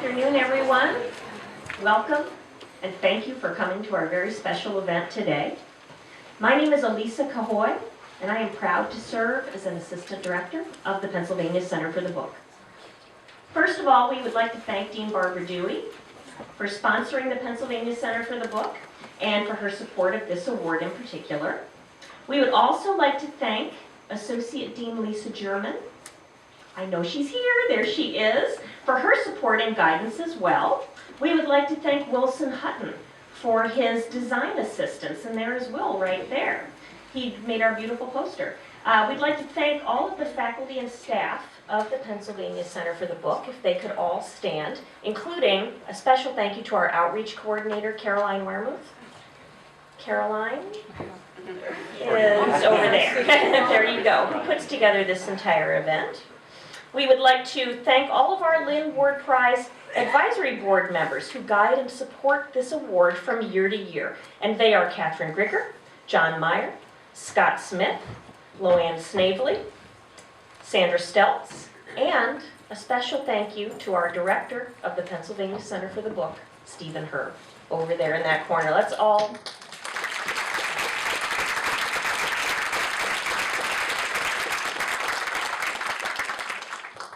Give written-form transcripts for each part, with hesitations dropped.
afternoon, everyone. Welcome, and thank you for coming to our very special event today. My name is Ellysa Cahoy, and I am proud to serve as an Assistant Director of the Pennsylvania Center for the Book. First of all, we would like to thank Dean Barbara Dewey for sponsoring the Pennsylvania Center for the Book and for her support of this award in particular. We would also like to thank Associate Dean Lisa German. I know she's here, there she is, for her support and guidance as well. We would like to thank Wilson Hutton for his design assistance, and there is Will right there. He made our beautiful poster. We'd like to thank all of the faculty and staff of the Pennsylvania Center for the Book, if they could all stand, including a special thank you to our outreach coordinator, Caroline Weremuth. Caroline is over there. There you go, who puts together this entire event. We would like to thank all of our Lynd Ward Prize Advisory Board members who guide and support this award from year to year. And they are Catherine Grigger, John Meyer, Scott Smith, Loanne Snavely, Sandra Stelz, and a special thank you to our director of the Pennsylvania Center for the Book, Stephen Herb, over there in that corner. Let's all...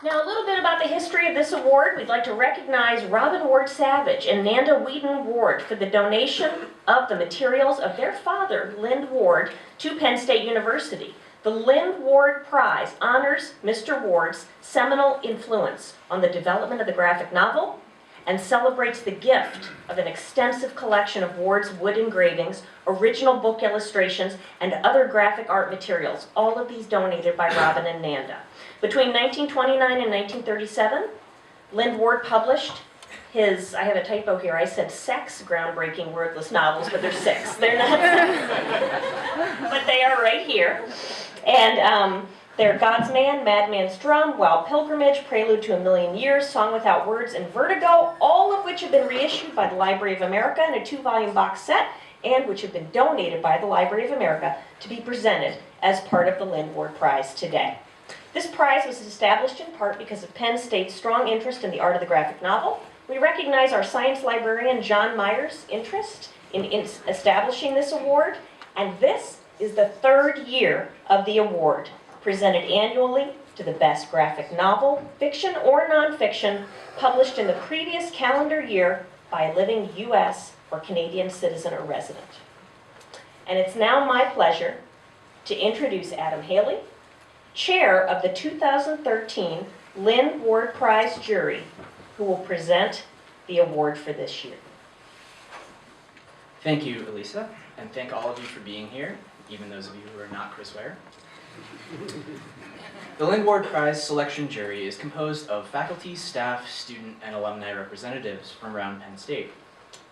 Now, a little bit about the history of this award. We'd like to recognize Robin Ward Savage and Nanda Wheaton Ward for the donation of the materials of their father, Lynd Ward, to Penn State University. The Lynd Ward Prize honors Mr. Ward's seminal influence on the development of the graphic novel and celebrates the gift of an extensive collection of Ward's wood engravings, original book illustrations, and other graphic art materials, all of these donated by Robin and Nanda. Between 1929 and 1937, Lynd Ward published his, I have a typo here, I said 6 groundbreaking wordless novels, but they're 6. They're not, but they are right here. And they're God's Man, Madman's Drum, Wild Pilgrimage, Prelude to a Million Years, Song Without Words, and Vertigo, all of which have been reissued by the Library of America in a 2-volume box set, and which have been donated by the Library of America to be presented as part of the Lynd Ward Prize today. This prize was established in part because of Penn State's strong interest in the art of the graphic novel. We recognize our science librarian John Meyer's interest in establishing this award, and this is the 3rd year of the award, presented annually to the best graphic novel, fiction or nonfiction, published in the previous calendar year by a living U.S. or Canadian citizen or resident. And it's now my pleasure to introduce Adam Haley, Chair of the 2013 Lynd Ward Prize Jury, who will present the award for this year. Thank you, Ellysa, and thank all of you for being here, even those of you who are not Chris Ware. The Lynd Ward Prize selection jury is composed of faculty, staff, student, and alumni representatives from around Penn State,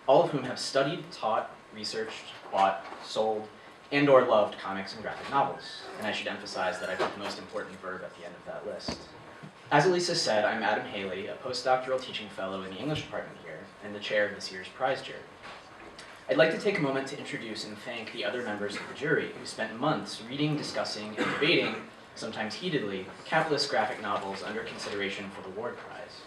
all of whom have studied, taught, researched, bought, sold, and/or loved comics and graphic novels. And I should emphasize that I put the most important verb at the end of that list. As Ellysa said, I'm Adam Haley, a postdoctoral teaching fellow in the English department here, and the chair of this year's prize jury. I'd like to take a moment to introduce and thank the other members of the jury who spent months reading, discussing, and debating, sometimes heatedly, countless graphic novels under consideration for the Ward Prize.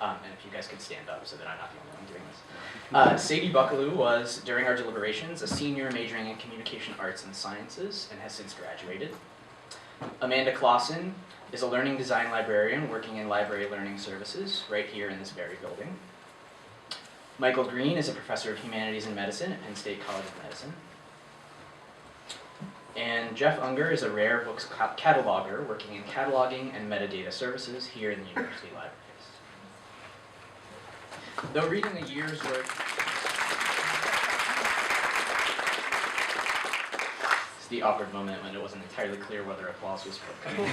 And if you guys could stand up so that I'm not the only one doing this. Sadie Buckaloo was, during our deliberations, a senior majoring in communication arts and sciences and has since graduated. Amanda Clausen is a learning design librarian working in library learning services right here in this very building. Michael Green is a professor of humanities and medicine at Penn State College of Medicine. And Jeff Unger is a rare books cataloger working in cataloging and metadata services here in the University Libraries. Though reading a year's worth... It's the awkward moment when it wasn't entirely clear whether applause was coming.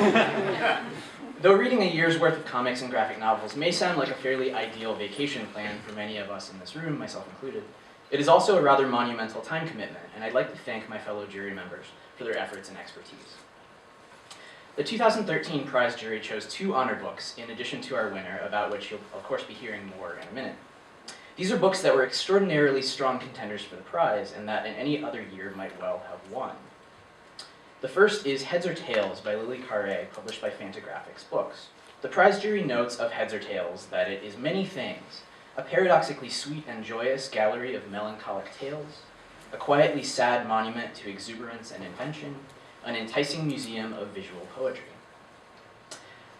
Though reading a year's worth of comics and graphic novels may sound like a fairly ideal vacation plan for many of us in this room, myself included, it is also a rather monumental time commitment, and I'd like to thank my fellow jury members for their efforts and expertise. The 2013 prize jury chose 2 honor books, in addition to our winner, about which you'll of course be hearing more in a minute. These are books that were extraordinarily strong contenders for the prize, and that in any other year might well have won. The first is Heads or Tails by Lily Carre, published by Fantagraphics Books. The prize jury notes of Heads or Tails that it is many things, a paradoxically sweet and joyous gallery of melancholic tales, a quietly sad monument to exuberance and invention, an enticing museum of visual poetry.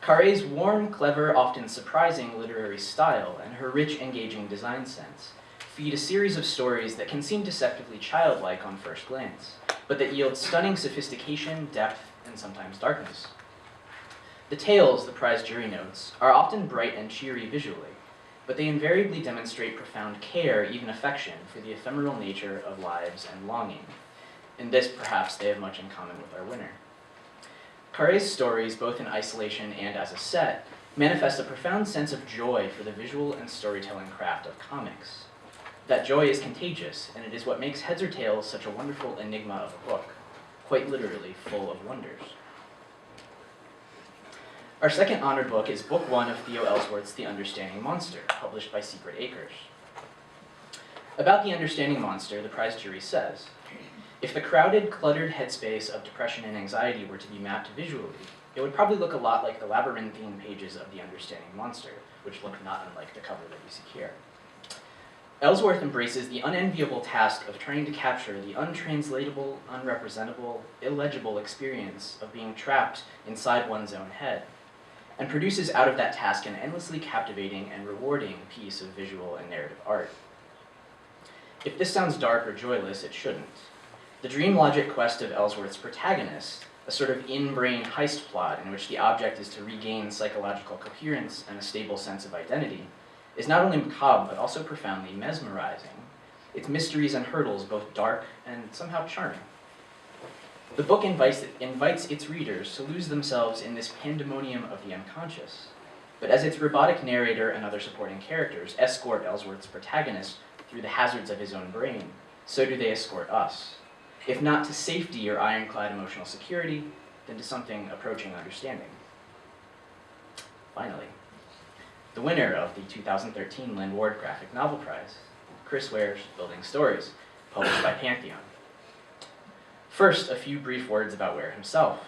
Carré's warm, clever, often surprising literary style and her rich, engaging design sense feed a series of stories that can seem deceptively childlike on first glance, but that yield stunning sophistication, depth, and sometimes darkness. The tales, the prize jury notes, are often bright and cheery visually, but they invariably demonstrate profound care, even affection, for the ephemeral nature of lives and longing. In this, perhaps, they have much in common with our winner. Carré's stories, both in isolation and as a set, manifest a profound sense of joy for the visual and storytelling craft of comics. That joy is contagious, and it is what makes Heads or Tails such a wonderful enigma of a book, quite literally full of wonders. Our second honored book is Book 1 of Theo Ellsworth's The Understanding Monster, published by Secret Acres. About The Understanding Monster, the prize jury says, if the crowded, cluttered headspace of depression and anxiety were to be mapped visually, it would probably look a lot like the labyrinthine pages of The Understanding Monster, which look not unlike the cover that you see here. Ellsworth embraces the unenviable task of trying to capture the untranslatable, unrepresentable, illegible experience of being trapped inside one's own head, and produces out of that task an endlessly captivating and rewarding piece of visual and narrative art. If this sounds dark or joyless, it shouldn't. The dream logic quest of Ellsworth's protagonist, a sort of in-brain heist plot in which the object is to regain psychological coherence and a stable sense of identity, is not only macabre but also profoundly mesmerizing, its mysteries and hurdles both dark and somehow charming. The book invites its readers to lose themselves in this pandemonium of the unconscious, but as its robotic narrator and other supporting characters escort Ellsworth's protagonist through the hazards of his own brain, so do they escort us, if not to safety or ironclad emotional security, then to something approaching understanding. Finally, the winner of the 2013 Lynd Ward Graphic Novel Prize, Chris Ware's Building Stories, published by Pantheon. First, a few brief words about Ware himself.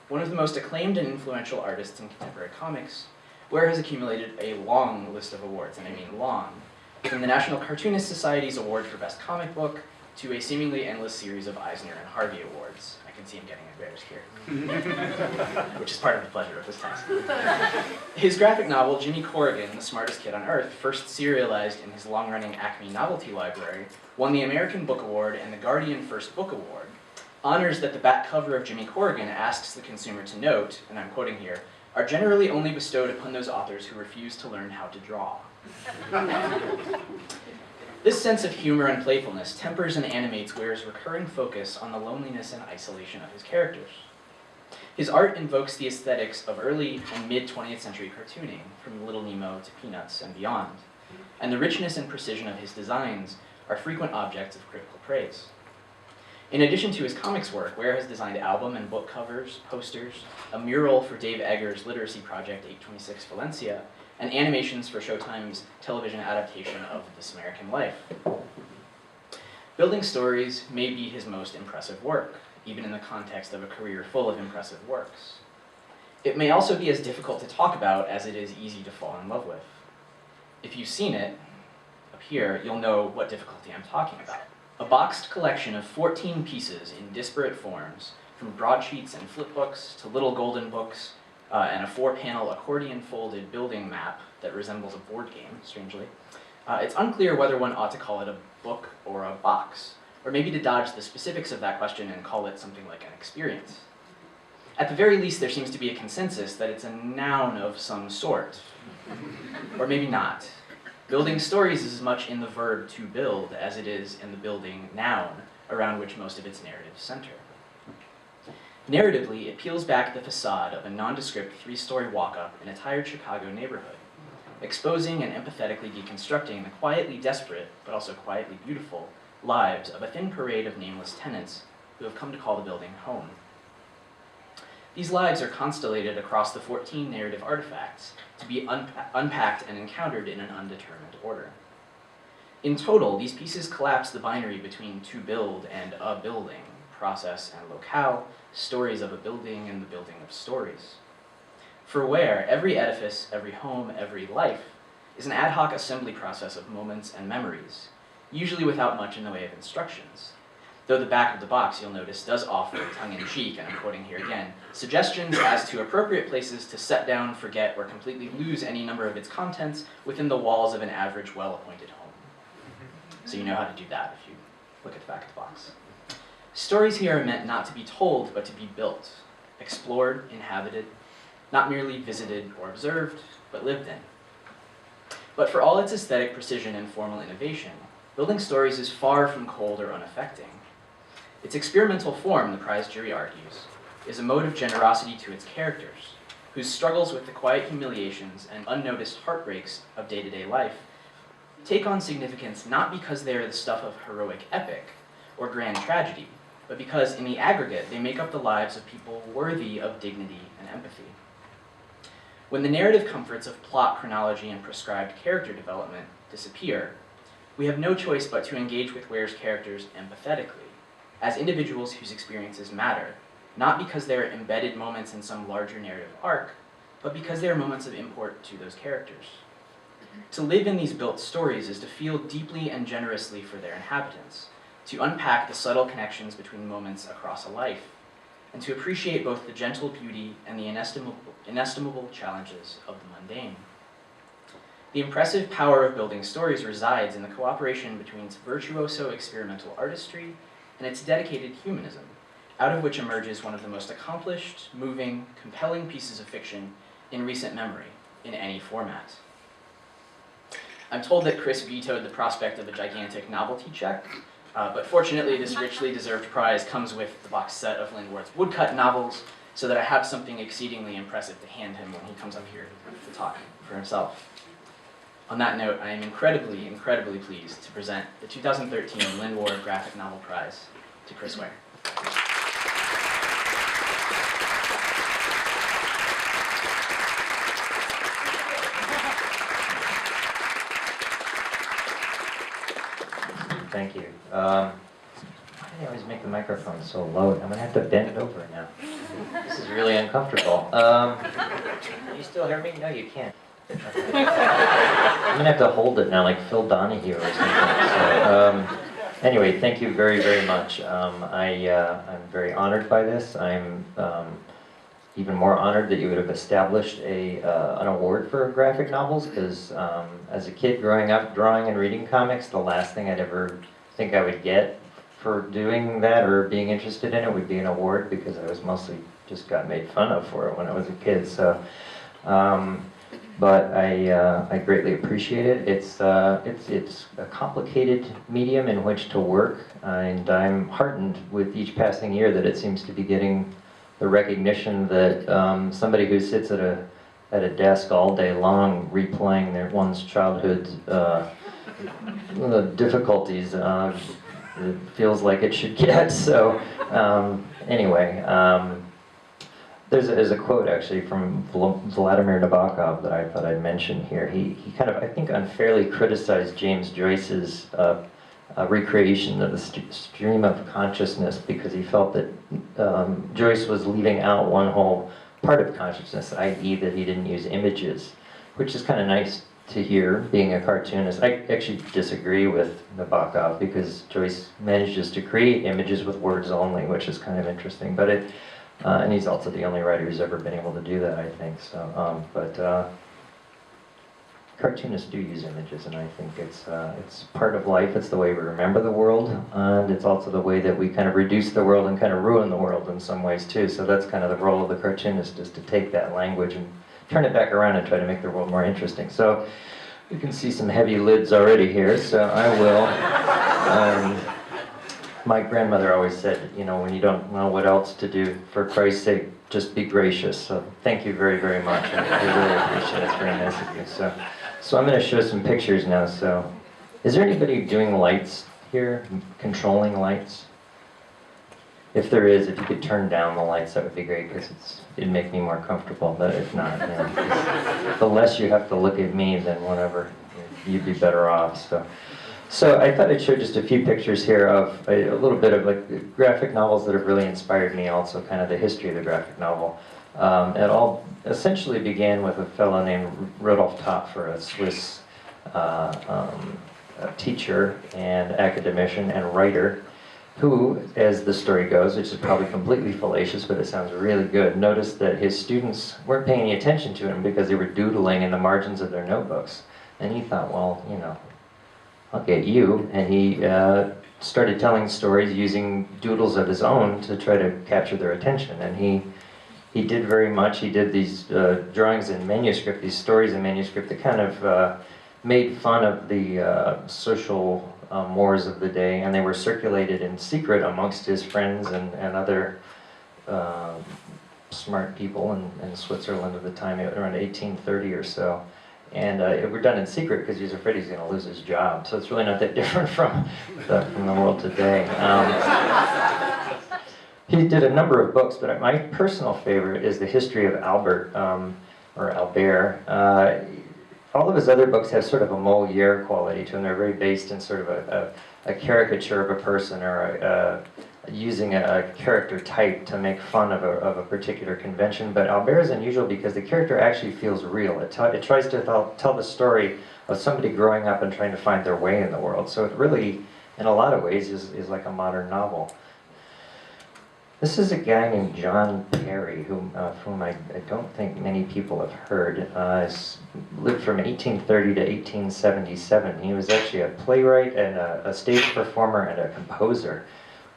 One of the most acclaimed and influential artists in contemporary comics, Ware has accumulated a long list of awards, and I mean long, from the National Cartoonist Society's award for Best Comic Book to a seemingly endless series of Eisner and Harvey Awards. I can see him getting embarrassed here, which is part of the pleasure of this task. His graphic novel, Jimmy Corrigan, the Smartest Kid on Earth, first serialized in his long-running Acme Novelty Library, won the American Book Award and the Guardian First Book Award, honors that the back cover of Jimmy Corrigan asks the consumer to note, and I'm quoting here, are generally only bestowed upon those authors who refuse to learn how to draw. This sense of humor and playfulness tempers and animates Ware's recurring focus on the loneliness and isolation of his characters. His art invokes the aesthetics of early and mid-20th century cartooning, from Little Nemo to Peanuts and beyond, and the richness and precision of his designs are frequent objects of critical praise. In addition to his comics work, Ware has designed album and book covers, posters, a mural for Dave Eggers' literacy project 826 Valencia, and animations for Showtime's television adaptation of This American Life. Building Stories may be his most impressive work, even in the context of a career full of impressive works. It may also be as difficult to talk about as it is easy to fall in love with. If you've seen it, up here, you'll know what difficulty I'm talking about. A boxed collection of 14 pieces in disparate forms, from broadsheets and flipbooks to little golden books, and a 4-panel accordion-folded building map that resembles a board game, strangely. It's unclear whether one ought to call it a book or a box, or maybe to dodge the specifics of that question and call it something like an experience. At the very least, there seems to be a consensus that it's a noun of some sort, or maybe not. Building Stories is as much in the verb to build as it is in the building noun around which most of its narratives center. Narratively, it peels back the facade of a nondescript 3-story walk-up in a tired Chicago neighborhood, exposing and empathetically deconstructing the quietly desperate, but also quietly beautiful, lives of a thin parade of nameless tenants who have come to call the building home. These lives are constellated across the 14 narrative artifacts to be unpacked and encountered in an undetermined order. In total, these pieces collapse the binary between to build and a building, process and locale, stories of a building and the building of stories. For Ware, every edifice, every home, every life is an ad hoc assembly process of moments and memories, usually without much in the way of instructions. Though the back of the box, you'll notice, does offer, tongue-in-cheek, and I'm quoting here again, suggestions as to appropriate places to set down, forget, or completely lose any number of its contents within the walls of an average, well-appointed home. So you know how to do that if you look at the back of the box. Stories here are meant not to be told, but to be built, explored, inhabited, not merely visited or observed, but lived in. But for all its aesthetic precision and formal innovation, building stories is far from cold or unaffecting. Its experimental form, the prize jury argues, is a mode of generosity to its characters, whose struggles with the quiet humiliations and unnoticed heartbreaks of day-to-day life take on significance not because they are the stuff of heroic epic or grand tragedy, but because in the aggregate they make up the lives of people worthy of dignity and empathy. When the narrative comforts of plot, chronology, and prescribed character development disappear, we have no choice but to engage with Ware's characters empathetically, as individuals whose experiences matter, not because they are embedded moments in some larger narrative arc, but because they are moments of import to those characters. To live in these built stories is to feel deeply and generously for their inhabitants, to unpack the subtle connections between moments across a life, and to appreciate both the gentle beauty and the inestimable challenges of the mundane. The impressive power of building stories resides in the cooperation between its virtuoso experimental artistry and its dedicated humanism, out of which emerges one of the most accomplished, moving, compelling pieces of fiction in recent memory, in any format. I'm told that Chris vetoed the prospect of a gigantic novelty check, but fortunately this richly deserved prize comes with the box set of Lynd Ward's woodcut novels, so that I have something exceedingly impressive to hand him when he comes up here to talk for himself. On that note, I am incredibly, incredibly pleased to present the 2013 Lynd Ward Graphic Novel Prize to Chris Ware. Thank you. Why do they always make the microphone so low? I'm going to have to bend over now. This is really uncomfortable. Can you still hear me? No, you can't. I'm going to have to hold it now like Phil Donahue or something. So, anyway, thank you very, very much. I'm very honored by this. I'm even more honored that you would have established an award for graphic novels, because as a kid growing up drawing and reading comics, the last thing I'd ever think I would get for doing that or being interested in it would be an award, because I was mostly just got made fun of for it when I was a kid. So, but I greatly appreciate it. It's a complicated medium in which to work, and I'm heartened with each passing year that it seems to be getting the recognition that somebody who sits at a desk all day long replaying one's childhood difficulties it feels like it should get. So anyway, there's a quote actually from Vladimir Nabokov that I thought I'd mention here. He kind of, I think, unfairly criticized James Joyce's recreation of the stream of consciousness, because he felt that Joyce was leaving out one whole part of consciousness, i.e. that he didn't use images, which is kind of nice to hear, being a cartoonist. I actually disagree with Nabokov, because Joyce manages to create images with words only, which is kind of interesting. But and he's also the only writer who's ever been able to do that, I think. So, cartoonists do use images, and I think it's part of life. It's the way we remember the world, and it's also the way that we kind of reduce the world and kind of ruin the world in some ways too. So that's kind of the role of the cartoonist, is to take that language and turn it back around and try to make the world more interesting. So you can see some heavy lids already here, so I will. My grandmother always said, you know, when you don't know what else to do, for Christ's sake, just be gracious. So thank you very, very much. I really appreciate it. It's very nice of you. So I'm going to show some pictures now. So is there anybody doing lights here, controlling lights? If there is, if you could turn down the lights, that would be great, because it'd make me more comfortable. But if not, you know, the less you have to look at me, then whatever, you'd be better off. So I thought I'd show just a few pictures here of a little bit of like graphic novels that have really inspired me, also kind of the history of the graphic novel. It all essentially began with a fellow named Rudolf Topfer, a Swiss a teacher and academician and writer who, as the story goes, which is probably completely fallacious, but it sounds really good, noticed that his students weren't paying any attention to him because they were doodling in the margins of their notebooks. And he thought, well, you know, I'll get you. And he started telling stories using doodles of his own to try to capture their attention. And he did very much. He did these drawings in manuscript, these stories in manuscript that kind of made fun of the social mores of the day, and they were circulated in secret amongst his friends and other smart people in Switzerland at the time, around 1830 or so. And it were done in secret because he was afraid he's going to lose his job. So it's really not that different from the world today. He did a number of books, but my personal favorite is The History of Albert, or Albert. All of his other books have sort of a Moliere quality to them. They're very based in sort of a caricature of a person, or using a character type to make fun of a particular convention. But Albert is unusual because the character actually feels real. It tries to tell the story of somebody growing up and trying to find their way in the world. So it really, in a lot of ways, is like a modern novel. This is a guy named John Perry, whom I don't think many people have heard. Lived from 1830 to 1877. He was actually a playwright and a stage performer and a composer.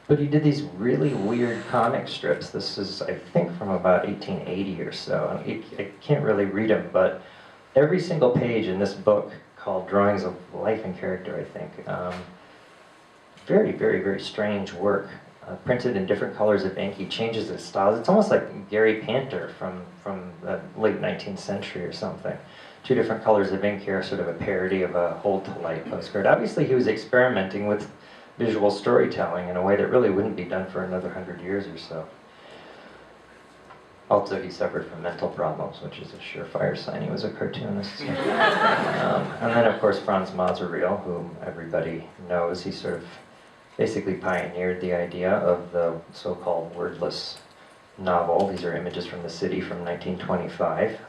But he did these really weird comic strips. This is, I think, from about 1880 or so. I can't really read them, but every single page in this book, called Drawings of Life and Character, I think, very, very, very strange work. Printed in different colors of ink. He changes his styles. It's almost like Gary Panter from the late 19th century or something. Two different colors of ink here, sort of a parody of a Hold to Light postcard. Obviously he was experimenting with visual storytelling in a way that really wouldn't be done for another 100 years or so. Also, he suffered from mental problems, which is a surefire sign he was a cartoonist. And then, of course, Franz Masereel, whom everybody knows. He sort of basically pioneered the idea of the so-called wordless novel. These are images from the city from 1925.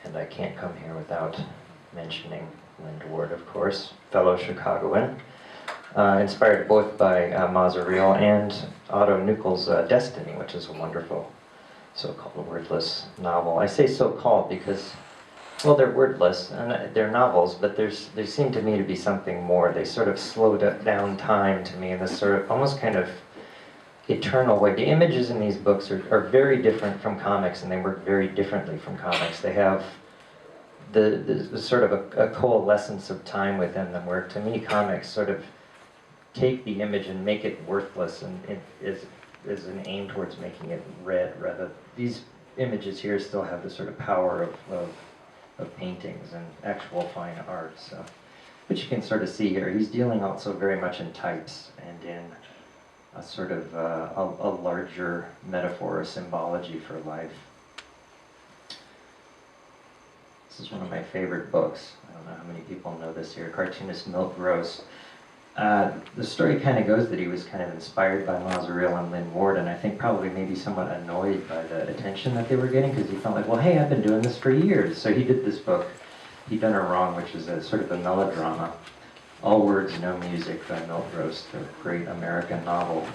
And I can't come here without mentioning Lynd Ward, of course, fellow Chicagoan, inspired both by Masereel and Otto Nuckel's Destiny, which is a wonderful so-called wordless novel. I say so-called because, well, they're wordless, and they're novels, but they seem to me to be something more. They sort of slowed down time to me in this sort of almost kind of eternal way. The images in these books are very different from comics, and they work very differently from comics. They have the sort of a coalescence of time within them, where to me comics sort of take the image and make it worthless, and it is an aim towards making it red, rather. These images here still have the sort of power of paintings and actual fine art, so, which you can sort of see here. He's dealing also very much in types and in a sort of a larger metaphor or symbology for life. This is one of my favorite books. I don't know how many people know this here. Cartoonist Milt Gross. The story kind of goes that he was kind of inspired by Masereel and Lynd Ward, and I think probably maybe somewhat annoyed by the attention that they were getting, because he felt like, well, hey, I've been doing this for years. So he did this book, He'd Done Her Wrong, which is a sort of a melodrama. All words, no music, by Milt Gross, the great American novel.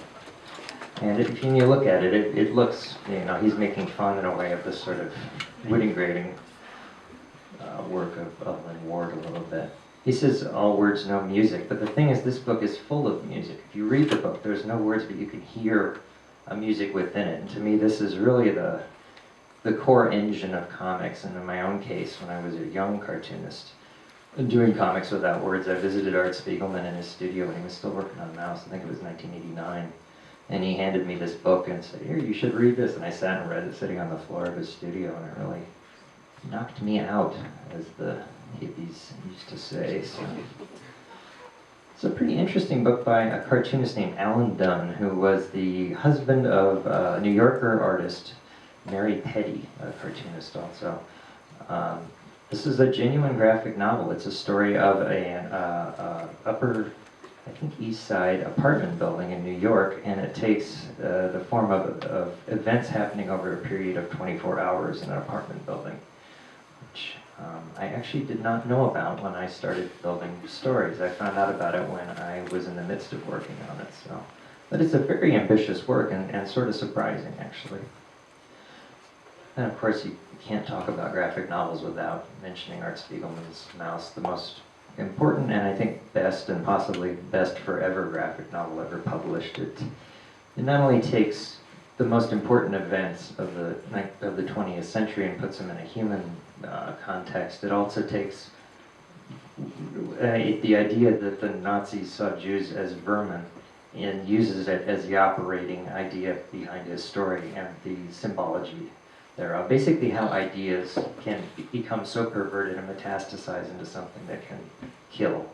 And if you look at it, it looks, you know, he's making fun in a way of this sort of wit-engraving work of Lynd Ward a little bit. He says all words, no music, but the thing is, this book is full of music. If you read the book, there's no words, but you can hear a music within it. And to me, this is really the core engine of comics. And in my own case, when I was a young cartoonist, doing comics without words, I visited Art Spiegelman in his studio when he was still working on Mouse. I think it was 1989. And he handed me this book and said, here, you should read this. And I sat and read it sitting on the floor of his studio, and it really knocked me out, as the hippies used to say. So it's a pretty interesting book by a cartoonist named Alan Dunn, who was the husband of New Yorker artist Mary Petty, a cartoonist also. This is a genuine graphic novel. It's a story of an upper I think, East Side apartment building in New York, and it takes the form of events happening over a period of 24 hours in an apartment building, which I actually did not know about when I started building stories. I found out about it when I was in the midst of working on it. So, but it's a very ambitious work and sort of surprising, actually. And of course, you can't talk about graphic novels without mentioning Art Spiegelman's Mouse, the most important and I think best and possibly best forever graphic novel ever published. It not only takes the most important events of the 20th century and puts them in a human context, it also takes the idea that the Nazis saw Jews as vermin and uses it as the operating idea behind his story and the symbology thereof. Basically how ideas can become so perverted and metastasize into something that can kill.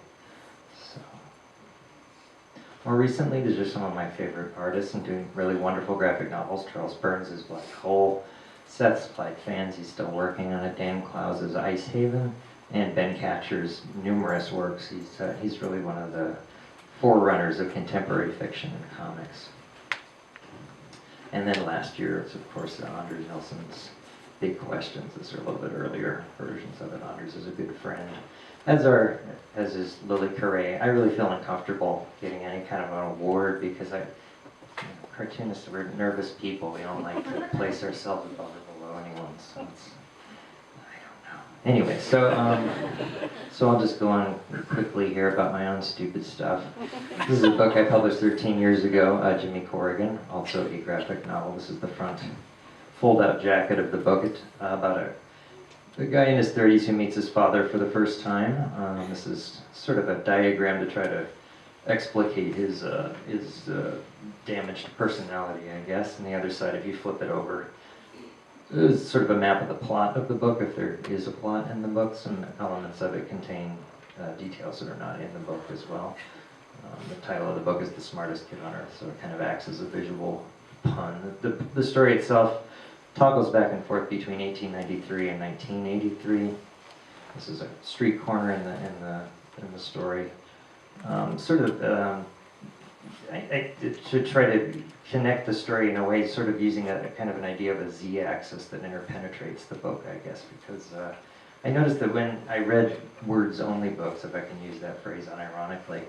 So, more recently, these are some of my favorite artists and doing really wonderful graphic novels. Charles Burns' Black Hole, Seth's Clyde Fans, he's still working on it, Dan Clowes' Ice Haven, and Ben Catcher's numerous works. He's really one of the forerunners of contemporary fiction and comics. And then last year, it's of course Anders Nilsson's Big Questions. These are a little bit earlier versions of it. Anders is a good friend, as is Lily Carre. I really feel uncomfortable getting any kind of an award because cartoonists are nervous people. We don't like to place ourselves above or below anyone. So it's, anyway, so I'll just go on quickly here about my own stupid stuff. This is a book I published 13 years ago, Jimmy Corrigan, also a graphic novel. This is the front fold-out jacket of the book. It's about a guy in his 30s who meets his father for the first time. This is sort of a diagram to try to explicate his damaged personality, I guess. And the other side, if you flip it over, is sort of a map of the plot of the book, if there is a plot in the book. Some elements of it contain details that are not in the book as well. The title of the book is The Smartest Kid on Earth, so it kind of acts as a visual pun. The story itself toggles back and forth between 1893 and 1983. This is a street corner in the story. To try to connect the story in a way, sort of using a kind of an idea of a z-axis that interpenetrates the book, I guess, because I noticed that when I read words-only books, if I can use that phrase unironically,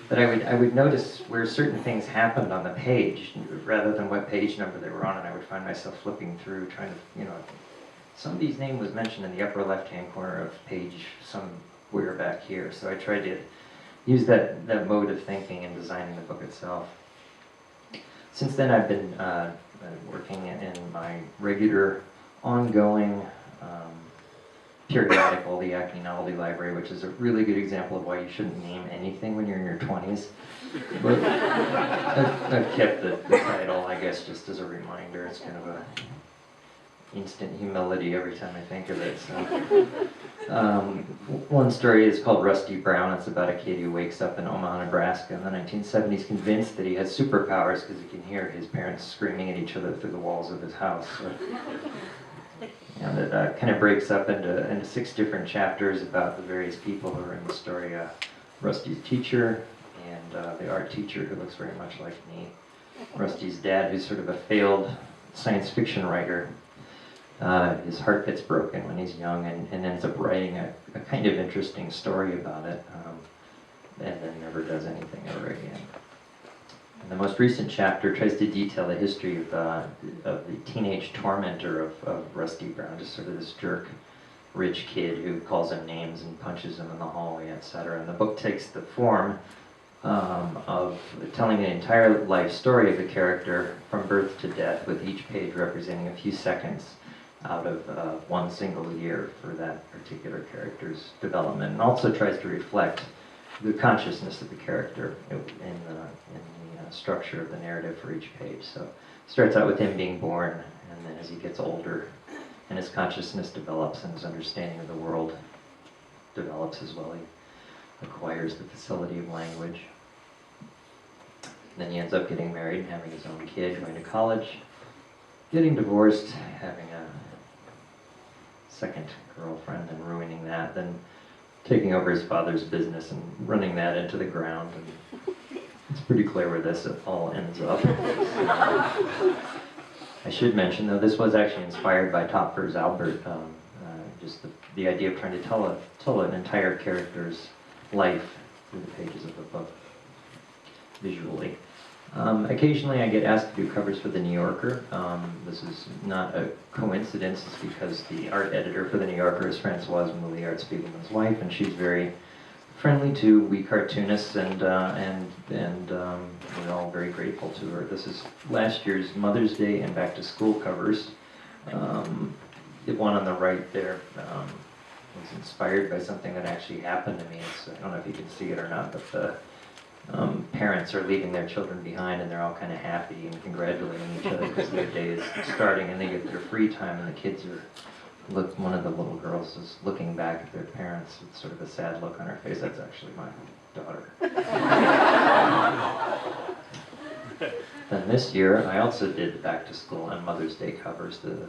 that I would notice where certain things happened on the page rather than what page number they were on, and I would find myself flipping through, trying to, somebody's name was mentioned in the upper left-hand corner of page somewhere back here, so I tried to use that mode of thinking in designing the book itself. Since then, I've been working in my regular, ongoing periodical, the Acne Novelty Library, which is a really good example of why you shouldn't name anything when you're in your 20s. But I've kept the title, I guess, just as a reminder. It's kind of a instant humility every time I think of it. So, one story is called Rusty Brown. It's about a kid who wakes up in Omaha, Nebraska in the 1970s, convinced that he has superpowers because he can hear his parents screaming at each other through the walls of his house. So, and it kind of breaks up into 6 different chapters about the various people who are in the story. Rusty's teacher and the art teacher who looks very much like me. Rusty's dad, who's sort of a failed science fiction writer. His heart gets broken when he's young and ends up writing a kind of interesting story about it, and then never does anything ever again. And the most recent chapter tries to detail the history of the teenage tormentor of Rusty Brown, just sort of this jerk, rich kid who calls him names and punches him in the hallway, etc. And the book takes the form of telling the entire life story of the character from birth to death, with each page representing a few seconds out of one single year for that particular character's development, and also tries to reflect the consciousness of the character in the structure of the narrative for each page. So it starts out with him being born, and then as he gets older and his consciousness develops and his understanding of the world develops as well, he acquires the facility of language. And then he ends up getting married and having his own kid, going to college, getting divorced, having a second girlfriend and ruining that, then taking over his father's business and running that into the ground, and It's pretty clear where this all ends up. I should mention, though, this was actually inspired by Topfer's Albert, just the idea of trying to tell an entire character's life through the pages of the book, visually. Occasionally I get asked to do covers for The New Yorker. This is not a coincidence, it's because the art editor for The New Yorker is Françoise Mouliard, Spiegelman's wife, and she's very friendly to we cartoonists, and we're all very grateful to her. This is last year's Mother's Day and Back to School covers. The one on the right there was inspired by something that actually happened to me. I don't know if you can see it or not, but the parents are leaving their children behind, and they're all kind of happy and congratulating each other because their day is starting and they get their free time, and the kids are one of the little girls is looking back at their parents with sort of a sad look on her face. That's actually my daughter. Then this year, I also did the Back to School and Mother's Day covers. The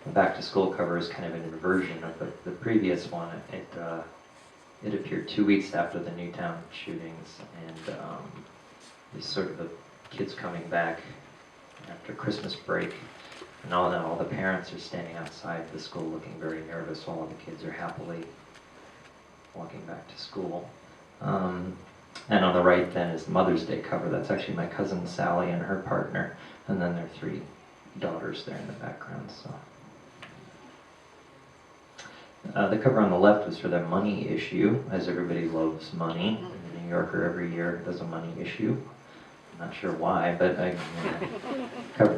Back to School cover is kind of an inversion of the previous one. It appeared 2 weeks after the Newtown shootings, and it's sort of the kids coming back after Christmas break. And all the parents are standing outside the school looking very nervous while all the kids are happily walking back to school. And on the right then is the Mother's Day cover. That's actually my cousin Sally and her partner, and then their 3 daughters there in the background. So the cover on the left was for their money issue, as everybody loves money. The New Yorker every year does a money issue. Not sure why, but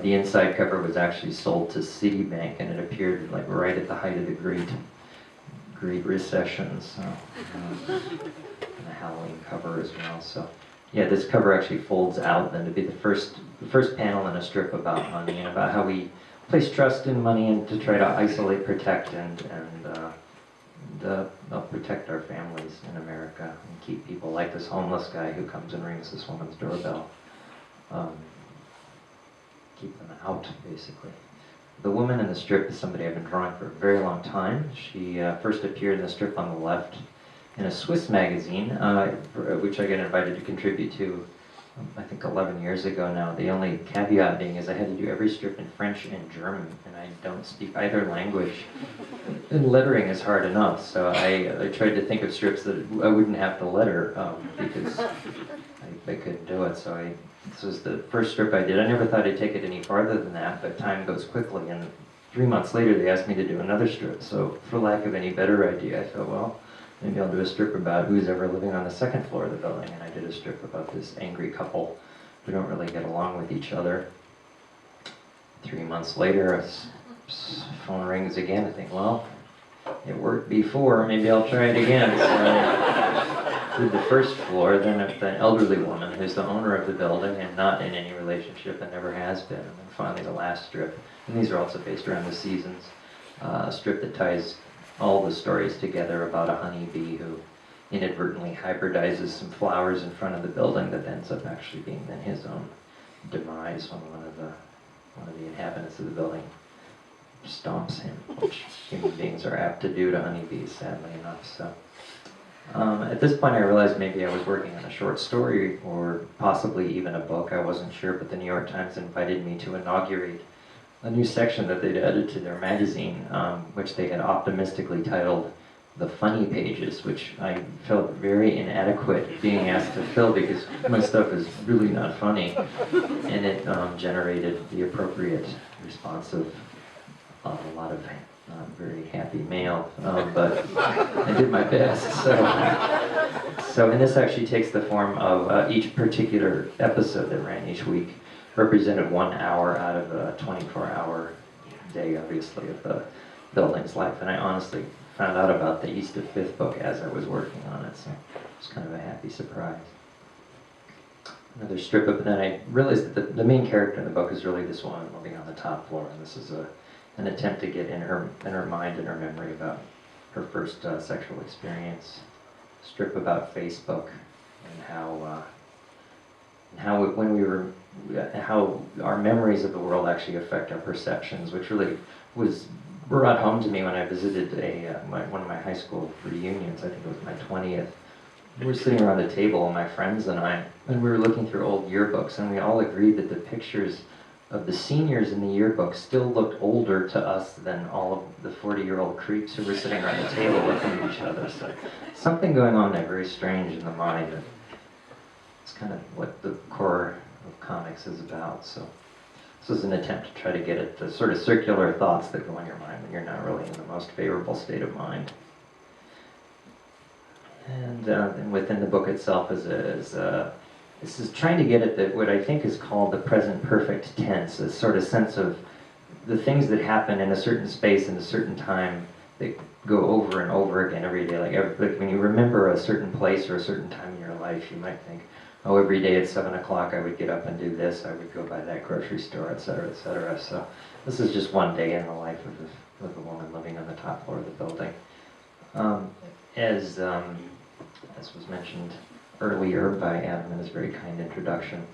the inside cover was actually sold to Citibank, and it appeared like right at the height of the Great Recession. So, and a Halloween cover as well. So, yeah, this cover actually folds out then to be the first panel in a strip about money and about how we place trust in money and to try to isolate, protect, and protect our families in America and keep people like this homeless guy who comes and rings this woman's doorbell. Keep them out, basically. The woman in the strip is somebody I've been drawing for a very long time. She first appeared in the strip on the left in a Swiss magazine, which I got invited to contribute to, I think 11 years ago now. The only caveat being is I had to do every strip in French and German, and I don't speak either language. And lettering is hard enough, so I tried to think of strips that I wouldn't have to letter, because I couldn't do it. So this was the first strip I did. I never thought I'd take it any farther than that, but time goes quickly, and 3 months later they asked me to do another strip. So for lack of any better idea, I thought, well, maybe I'll do a strip about who's ever living on the second floor of the building, and I did a strip about this angry couple who don't really get along with each other. 3 months later, a phone rings again. I think, well, it worked before, maybe I'll try it again. So through the first floor, then an elderly woman who's the owner of the building and not in any relationship and never has been. And then finally the last strip, and these are also based around the seasons, a strip that ties all the stories together about a honeybee who inadvertently hybridizes some flowers in front of the building that ends up actually being then his own demise when one of the inhabitants of the building stomps him, which human beings are apt to do to honeybees, sadly enough. So at this point I realized maybe I was working on a short story or possibly even a book. I wasn't sure, but the New York Times invited me to inaugurate a new section that they'd added to their magazine, which they had optimistically titled The Funny Pages, which I felt very inadequate being asked to fill because my stuff is really not funny. And it generated the appropriate response of a lot of very happy mail, but I did my best. So, and this actually takes the form of each particular episode that ran each week represented 1 hour out of a 24-hour day, obviously, of the building's life. And I honestly found out about the East of Fifth book as I was working on it, so it was kind of a happy surprise. Another strip up, and then I realized that the main character in the book is really this woman living on the top floor, and this is an attempt to get in her mind and her memory about her first sexual experience. A strip about Facebook and how our memories of the world actually affect our perceptions, which really was brought home to me when I visited one of my high school reunions. I think it was my 20th. we're sitting around a table, my friends and I, and we were looking through old yearbooks, and we all agreed that the pictures of the seniors in the yearbook still looked older to us than all of the 40-year-old creeps who were sitting around the table looking at each other. So something going on there very strange in the mind. It's kind of what the core of comics is about. So this was an attempt to try to get at the sort of circular thoughts that go in your mind when you're not really in the most favorable state of mind. And within the book itself this is trying to get at what I think is called the present perfect tense, a sort of sense of the things that happen in a certain space in a certain time that go over and over again every day. Like when you remember a certain place or a certain time in your life, you might think, oh, every day at 7 o'clock I would get up and do this, I would go by that grocery store, etc., etc. So this is just one day in the life of a woman living on the top floor of the building. As was mentioned earlier by Adam in his very kind introduction,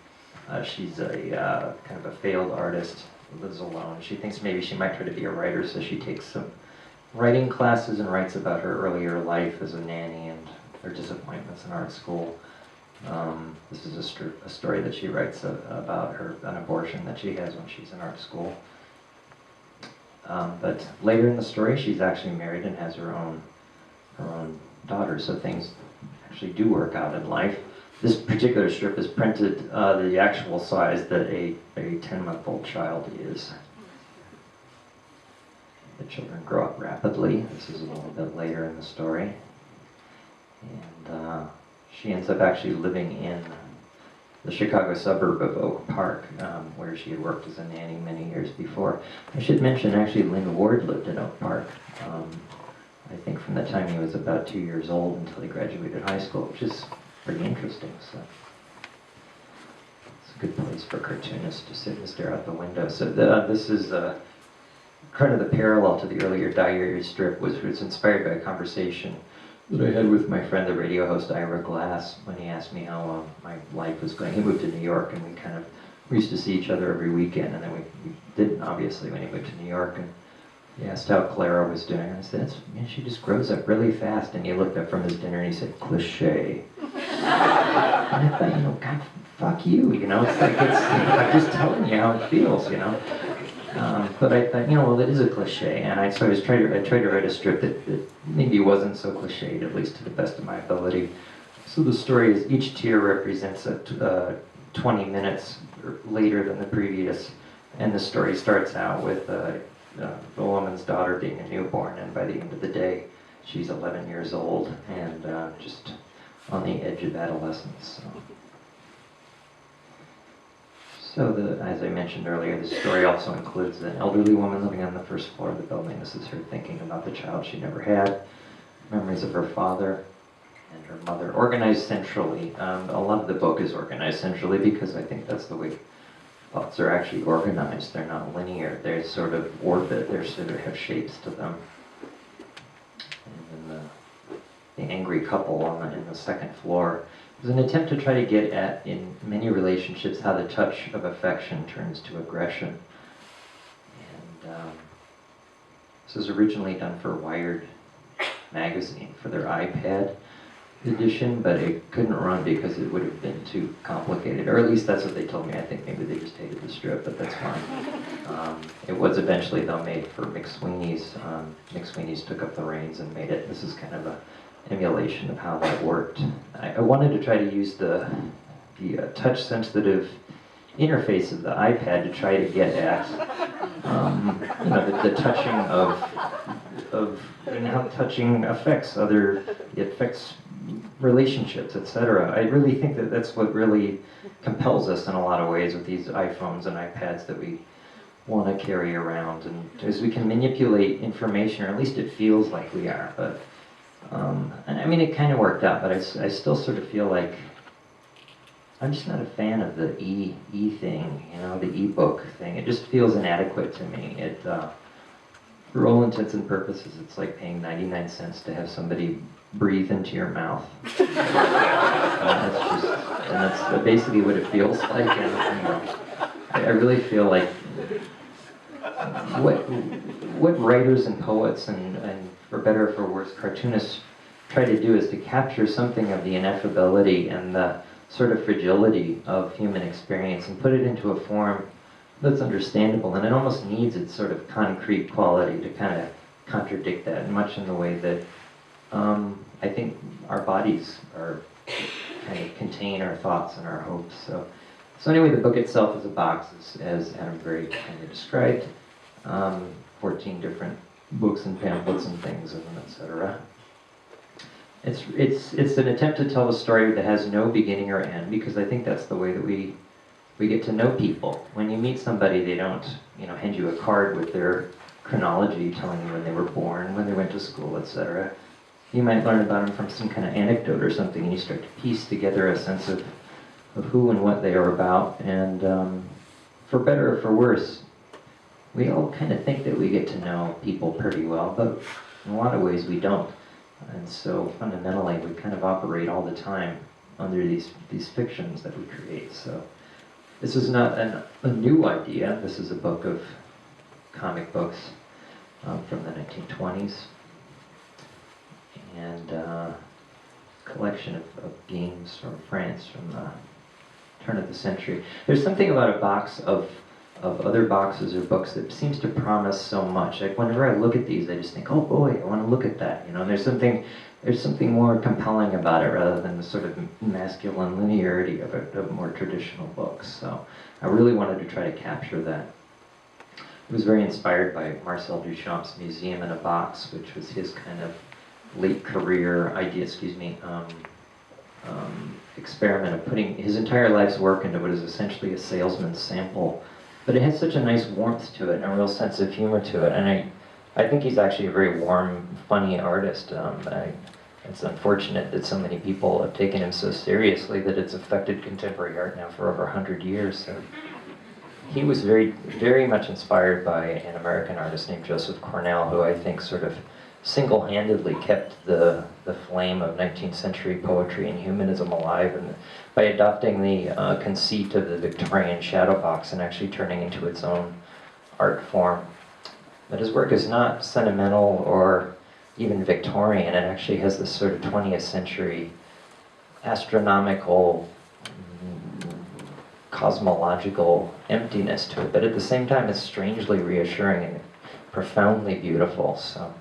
she's a kind of a failed artist who lives alone. She thinks maybe she might try to be a writer, so she takes some writing classes and writes about her earlier life as a nanny and her disappointments in art school. This is a story that she writes about an abortion that she has when she's in art school. But later in the story, she's actually married and has her own daughter, so things actually do work out in life. This particular strip is printed the actual size that a 10-month-old child is. The children grow up rapidly. This is a little bit later in the story. And she ends up actually living in the Chicago suburb of Oak Park, where she had worked as a nanny many years before. I should mention, actually, Lynd Ward lived in Oak Park. I think from the time he was about 2 years old until he graduated high school, which is pretty interesting. So it's a good place for cartoonists to sit and stare out the window. So this is kind of the parallel to the earlier diary strip, was inspired by a conversation that I had with my friend, the radio host Ira Glass, when he asked me how my life was going. He moved to New York, and we used to see each other every weekend, and then we didn't, obviously, when he moved to New York. And he asked how Clara was doing, and I said, she just grows up really fast. And he looked up from his dinner and he said, "Cliche." And I thought, God, fuck you, it's like, I'm just telling you how it feels, But I thought, well, it is a cliche, and I tried to write a strip that maybe wasn't so cliched, at least to the best of my ability. So the story is, each tier represents 20 minutes later than the previous, and the story starts out with the woman's daughter being a newborn, and by the end of the day, she's 11 years old and just on the edge of adolescence. So as I mentioned earlier, the story also includes an elderly woman living on the first floor of the building. This is her thinking about the child she never had, memories of her father and her mother, organized centrally. A lot of the book is organized centrally because I think that's the way thoughts are actually organized. They're not linear. They're sort of orbit. They sort of have shapes to them. And then the angry couple in the second floor is an attempt to try to get at, in many relationships, how the touch of affection turns to aggression. And this was originally done for Ware magazine for their iPad edition, but it couldn't run because it would have been too complicated, or at least that's what they told me. I think maybe they just hated the strip, but that's fine. It was eventually, though, made for McSweeney's. McSweeney's took up the reins and made it. This is kind of a emulation of how that worked. I wanted to try to use the touch-sensitive interface of the iPad to try to get at the touching of how touching affects relationships, etc. I really think that that's what really compels us in a lot of ways with these iPhones and iPads that we want to carry around, and as we can manipulate information, or at least it feels like we are. But and I mean, it kind of worked out, but I still sort of feel like I'm just not a fan of the e thing, the e-book thing. It just feels inadequate to me. It, for all intents and purposes, it's like paying 99 cents to have somebody breathe into your mouth. That's basically what it feels like. And I really feel like what writers and poets and for better or for worse, cartoonists try to do is to capture something of the ineffability and the sort of fragility of human experience and put it into a form that's understandable, and it almost needs its sort of concrete quality to kind of contradict that, much in the way that I think our bodies are kind of contain our thoughts and our hopes. So anyway, the book itself is a box, as Adam very kind of described. 14 different books and pamphlets and things, and etc. It's an attempt to tell a story that has no beginning or end, because I think that's the way that we get to know people. When you meet somebody, they don't, hand you a card with their chronology telling you when they were born, when they went to school, etc. You might learn about them from some kind of anecdote or something, and you start to piece together a sense of who and what they are about. And for better or for worse, we all kind of think that we get to know people pretty well, but in a lot of ways we don't. And so fundamentally, we kind of operate all the time under these fictions that we create. So this is not a new idea. This is a book of comic books from the 1920s, and a collection of games from France from the turn of the century. There's something about a box of other boxes or books that seems to promise so much. Like whenever I look at these, I just think, oh boy, I want to look at that. And there's something more compelling about it rather than the sort of masculine linearity of more traditional books. So I really wanted to try to capture that. It was very inspired by Marcel Duchamp's Museum in a Box, which was his kind of late career idea, experiment of putting his entire life's work into what is essentially a salesman's sample. But it has such a nice warmth to it and a real sense of humor to it. And I think he's actually a very warm, funny artist. It's unfortunate that so many people have taken him so seriously that it's affected contemporary art now for over 100 years. So he was very, very much inspired by an American artist named Joseph Cornell, who I think sort of single-handedly kept the flame of 19th century poetry and humanism alive, and by adopting the conceit of the Victorian shadow box and actually turning into its own art form. But his work is not sentimental or even Victorian. It actually has this sort of 20th century astronomical, cosmological emptiness to it, but at the same time it's strangely reassuring and profoundly beautiful. So.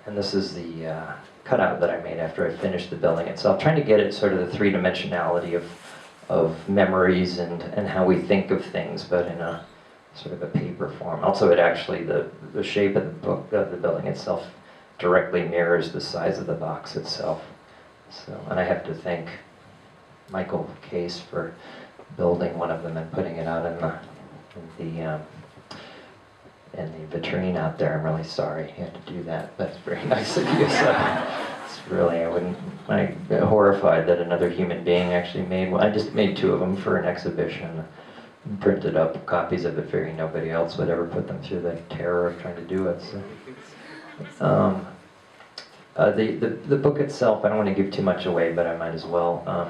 And this is the cutout that I made after I finished the building itself, trying to get at sort of the three-dimensionality of memories and how we think of things, but in a sort of a paper form. Also, it actually, the shape of the book, of the building itself, directly mirrors the size of the box itself. So, and I have to thank Michael Case for building one of them and putting it out in the vitrine out there. I'm really sorry he had to do that, but it's very nice of you. So it's really, I'm horrified that another human being actually made one. I just made 2 of them for an exhibition, and printed up copies of it, figuring nobody else would ever put them through the terror of trying to do it. So. The book itself, I don't want to give too much away, but I might as well. I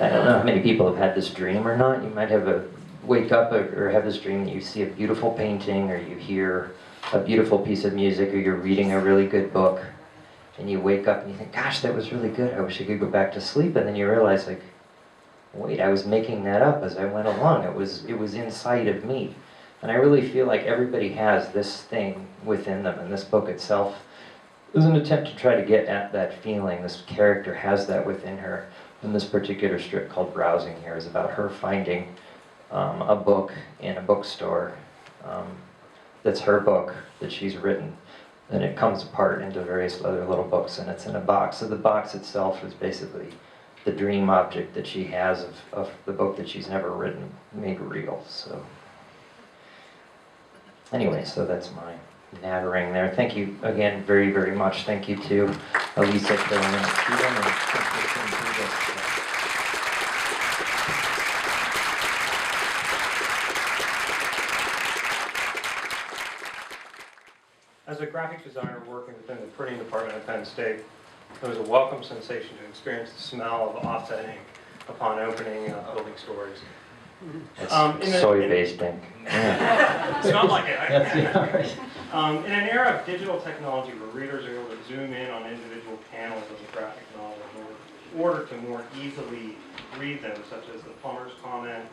don't know how many people have had this dream or not. You might wake up or have this dream that you see a beautiful painting, or you hear a beautiful piece of music, or you're reading a really good book, and you wake up and you think, gosh, that was really good, I wish I could go back to sleep. And then you realize, like, wait, I was making that up as I went along. It was inside of me. And I really feel like everybody has this thing within them, and this book itself is an attempt to try to get at that feeling. This character has that within her. And this particular strip called Browsing here is about her finding a book in a bookstore that's her book that she's written. And it comes apart into various other little books, and it's in a box. So the box itself is basically the dream object that she has of the book that she's never written made real. So anyway, so that's my nattering there. Thank you again very, very much. Thank you to Ellysa, Carolyn, and Stephen. As a graphic designer working within the printing department at Penn State, it was a welcome sensation to experience the smell of offset ink upon opening building stories. It's soy-based ink. It smelled like it. Yes, yeah, right. In an era of digital technology where readers are able to zoom in on individual panels of the graphic novel in order to more easily read them, such as the plumber's comment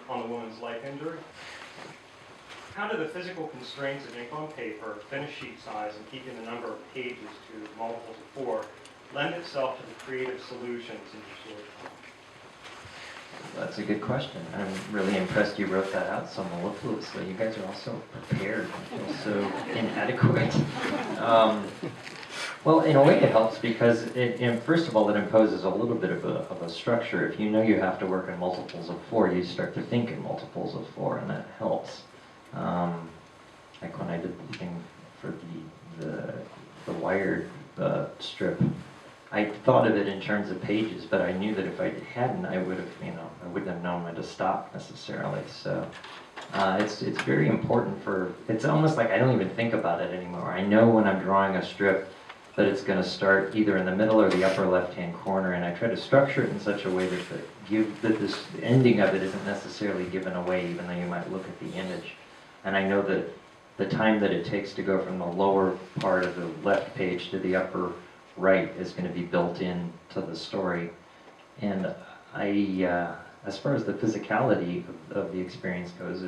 on the woman's life injury? How do the physical constraints of ink on paper, finished sheet size, and keeping the number of pages to multiples of 4 lend itself to the creative solutions in your storytelling? That's a good question. I'm really impressed you wrote that out so mellifluously. You guys are all so prepared. I feel so inadequate. Well, in a way it helps because, first of all, it imposes a little bit of a structure. If you know you have to work in multiples of 4, you start to think in multiples of 4, and that helps. Like when I did the thing for the Ware strip, I thought of it in terms of pages, but I knew that if I hadn't, I would have, I wouldn't have known when to stop necessarily. So it's very important it's almost like I don't even think about it anymore. I know when I'm drawing a strip that it's going to start either in the middle or the upper left-hand corner, and I try to structure it in such a way that this ending of it isn't necessarily given away, even though you might look at the image. And I know that the time that it takes to go from the lower part of the left page to the upper right is going to be built in to the story. And as far as the physicality of the experience goes,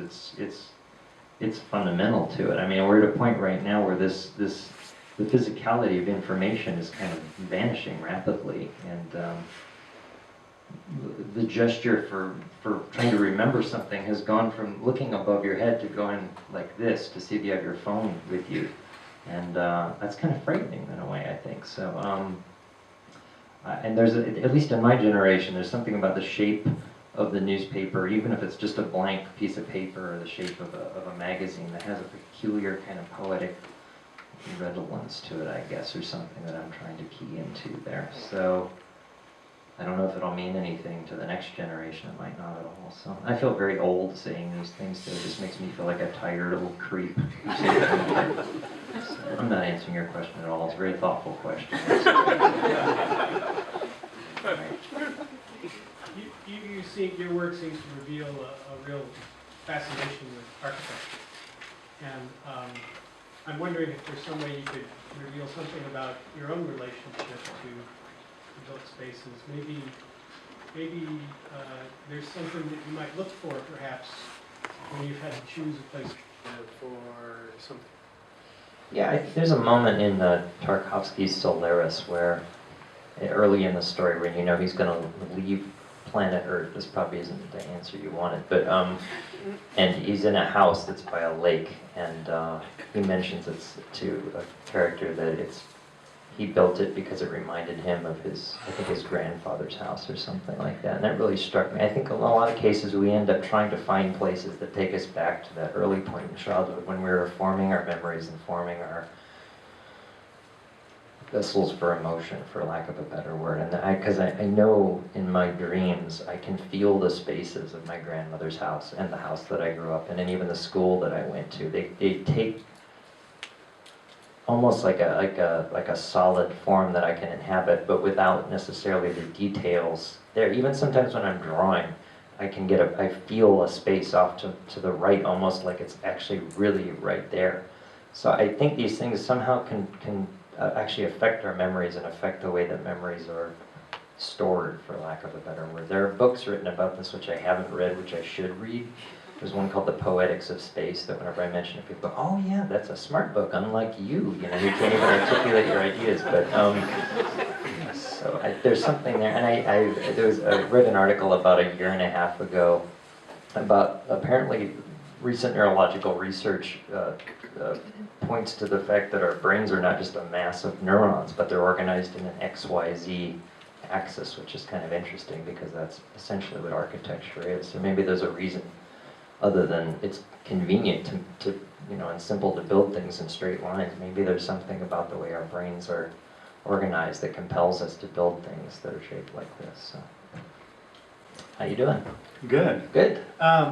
it's fundamental to it. I mean, we're at a point right now where the physicality of information is kind of vanishing rapidly, and the gesture for trying to remember something has gone from looking above your head to going like this to see if you have your phone with you. And that's kind of frightening in a way, I think. So, and there's, at least in my generation, there's something about the shape of the newspaper, even if it's just a blank piece of paper or the shape of a magazine, that has a peculiar kind of poetic redolence to it, I guess, or something that I'm trying to key into there. So, I don't know if it'll mean anything to the next generation. It might not at all. So I feel very old saying these things, so it just makes me feel like a tired little creep. So I'm not answering your question at all. It's a very thoughtful question. Your work seems to reveal a real fascination with architecture. And I'm wondering if there's some way you could reveal something about your own relationship to built spaces. Maybe there's something that you might look for, perhaps, when you've had to choose a place for something. Yeah, there's a moment in Tarkovsky's Solaris where, early in the story, when you know he's going to leave planet Earth. This probably isn't the answer you wanted, but and he's in a house that's by a lake, and he mentions it to a character that he built it because it reminded him of his grandfather's house or something like that. And that really struck me. I think in a lot of cases we end up trying to find places that take us back to that early point in childhood when we were forming our memories and forming our vessels for emotion, for lack of a better word. And because I know in my dreams I can feel the spaces of my grandmother's house and the house that I grew up in, and even the school that I went to. They take almost like a solid form that I can inhabit, but without necessarily the details there. Even sometimes when I'm drawing, I feel a space off to the right, almost like it's actually really right there. So I think these things somehow can actually affect our memories and affect the way that memories are stored, for lack of a better word. There are books written about this which I haven't read, which I should read. There's one called The Poetics of Space that whenever I mention it, people go, oh yeah, that's a smart book, unlike you. You can't even articulate your ideas. But there's something there. And I read an article about a year and a half ago about apparently recent neurological research points to the fact that our brains are not just a mass of neurons, but they're organized in an XYZ axis, which is kind of interesting because that's essentially what architecture is. So maybe there's a reason other than it's convenient to and simple to build things in straight lines. Maybe there's something about the way our brains are organized that compels us to build things that are shaped like this. So, how you doing? Good. Good.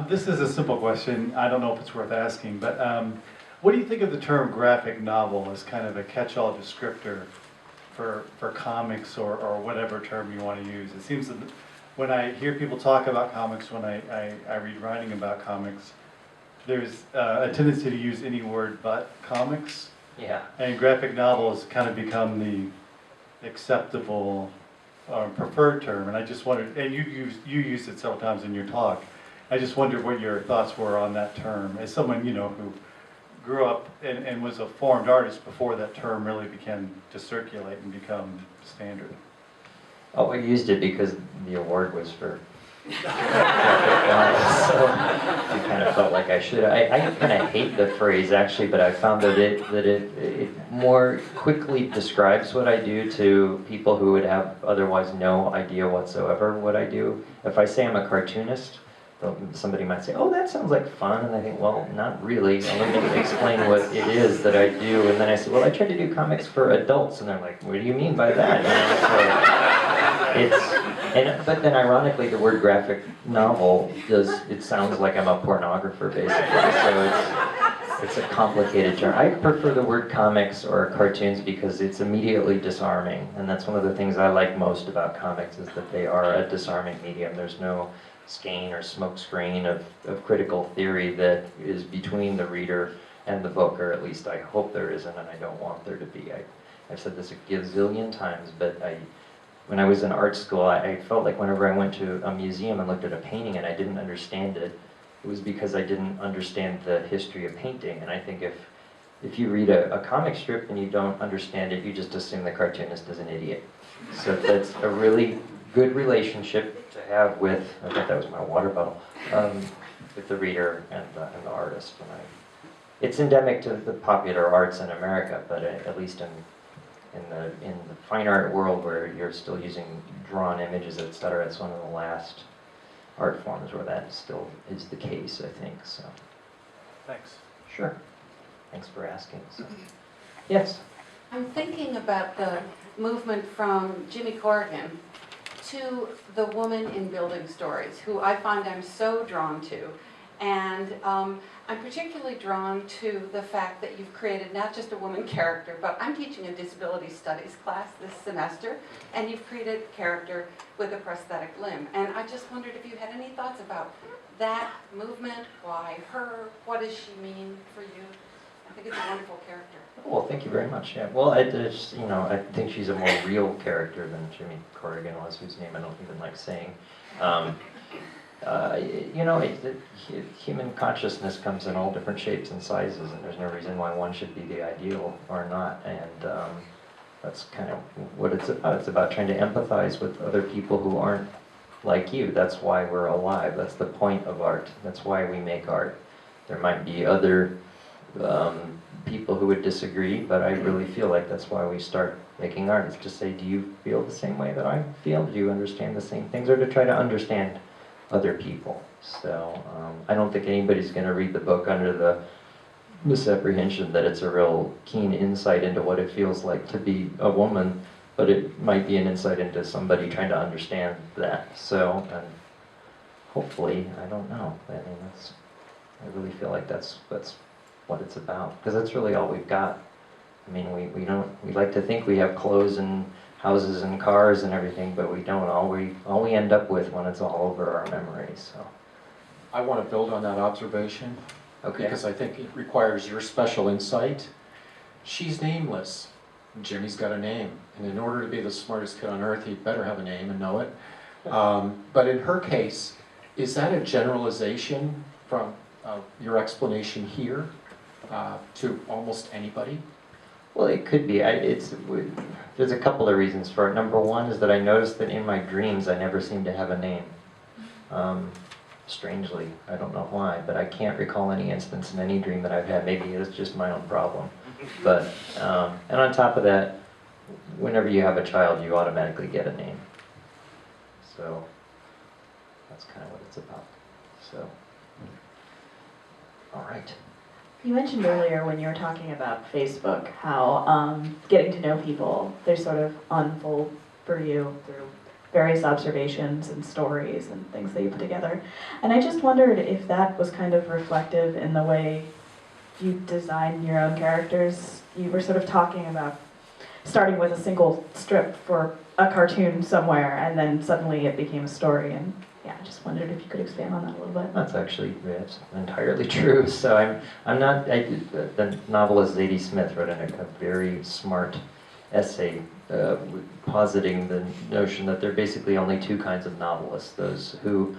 This is a simple question. I don't know if it's worth asking, but what do you think of the term graphic novel as kind of a catch-all descriptor for comics or whatever term you want to use? It seems that when I hear people talk about comics, when I read writing about comics, there's a tendency to use any word but comics. Yeah. And graphic novel has kind of become the acceptable or preferred term, and I just wondered, and you used it several times in your talk. I just wondered what your thoughts were on that term, as someone, you know, who grew up and was a formed artist before that term really began to circulate and become standard. Oh, I used it because the award was for graphic novels, so I kind of felt like I should. I kind of hate the phrase actually, but I found that it more quickly describes what I do to people who would have otherwise no idea whatsoever what I do. If I say I'm a cartoonist, somebody might say, "Oh, that sounds like fun," and I think, well, not really. Let me explain what it is that I do, and then I say, "Well, I try to do comics for adults," and they're like, "What do you mean by that?" But then ironically, the word graphic novel it sounds like I'm a pornographer, basically, so it's a complicated term. I prefer the word comics or cartoons because it's immediately disarming, and that's one of the things I like most about comics, is that they are a disarming medium. There's no skein or smoke screen of critical theory that is between the reader and the book, or at least I hope there isn't, and I don't want there to be. I've said this a gazillion times, but when I was in art school, I felt like whenever I went to a museum and looked at a painting and I didn't understand it, it was because I didn't understand the history of painting. And I think if you read a comic strip and you don't understand it, you just assume the cartoonist is an idiot. So that's a really good relationship to have with, I thought that was my water bottle, with the reader and the artist. It's endemic to the popular arts in America, but at least in the fine art world, where you're still using drawn images, etc., it's one of the last art forms where that still is the case, I think. So, Thanks. sure. Thanks for asking. So, yes. I'm thinking about the movement from Jimmy Corrigan to the woman in building stories, who I find I'm so drawn to. And I'm particularly drawn to the fact that you've created not just a woman character, but I'm teaching a disability studies class this semester, and you've created a character with a prosthetic limb. And I just wondered if you had any thoughts about that movement, why her, what does she mean for you? I think it's a wonderful character. Well, thank you very much. Yeah. Well, I think she's a more real character than Jimmy Corrigan was, whose name I don't even like saying. Human consciousness comes in all different shapes and sizes, and there's no reason why one should be the ideal or not. And that's kind of what it's about. It's about trying to empathize with other people who aren't like you. That's why we're alive. That's the point of art. That's why we make art. There might be other people who would disagree, but I really feel like that's why we start making art. It's to say, do you feel the same way that I feel? Do you understand the same things? Or to try to understand other people. So I don't think anybody's going to read the book under the misapprehension that it's a real keen insight into what it feels like to be a woman, but it might be an insight into somebody trying to understand that. So, and hopefully, I don't know. I mean, I really feel like that's what it's about, because that's really all we've got. I mean, we like to think we have clothes and houses and cars and everything, but we don't. All we end up with when it's all over our memories. So, I want to build on that observation, okay. because I think it requires your special insight. She's nameless. Jimmy's got a name, and in order to be the smartest kid on earth, he'd better have a name and know it. But in her case, is that a generalization from your explanation here to almost anybody? Well, it could be. There's a couple of reasons for it. Number one is that I noticed that in my dreams I never seem to have a name. Strangely, I don't know why, but I can't recall any instance in any dream that I've had. Maybe it's just my own problem. But and on top of that, whenever you have a child, you automatically get a name. So that's kind of what it's about. So, all right. You mentioned earlier when you were talking about Facebook how getting to know people, they sort of unfold for you through various observations and stories and things that you put together. And I just wondered if that was kind of reflective in the way you design your own characters. You were sort of talking about starting with a single strip for a cartoon somewhere, and then suddenly it became a story. And yeah, I just wondered if you could expand on that a little bit. That's actually, that's entirely true. So I'm not, the novelist Zadie Smith wrote a very smart essay positing the notion that there are basically only two kinds of novelists: those who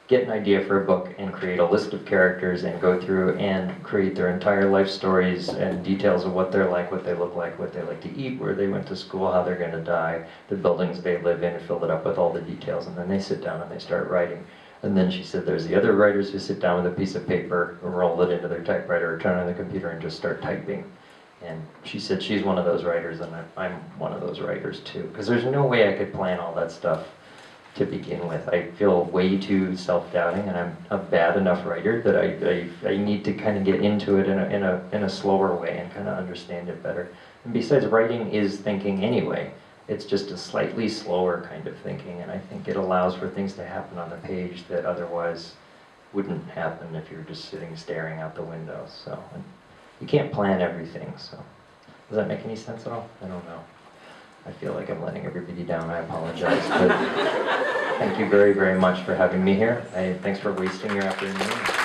get an idea for a book and create a list of characters and go through and create their entire life stories and details of what they're like, what they look like, what they like to eat, where they went to school, how they're going to die, the buildings they live in, and fill it up with all the details, and then they sit down and they start writing. And then she said there's the other writers who sit down with a piece of paper, roll it into their typewriter, or turn on the computer and just start typing. And she said she's one of those writers, and I'm one of those writers too, because there's no way I could plan all that stuff to begin with. I feel way too self-doubting, and I'm a bad enough writer that I need to kind of get into it in a slower way and kind of understand it better. And besides, writing is thinking anyway. It's just a slightly slower kind of thinking, and I think it allows for things to happen on the page that otherwise wouldn't happen if you're just sitting staring out the window. So you can't plan everything. So does that make any sense at all? I don't know. I feel like I'm letting everybody down. I apologize. But thank you very, very much for having me here. Thanks for wasting your afternoon.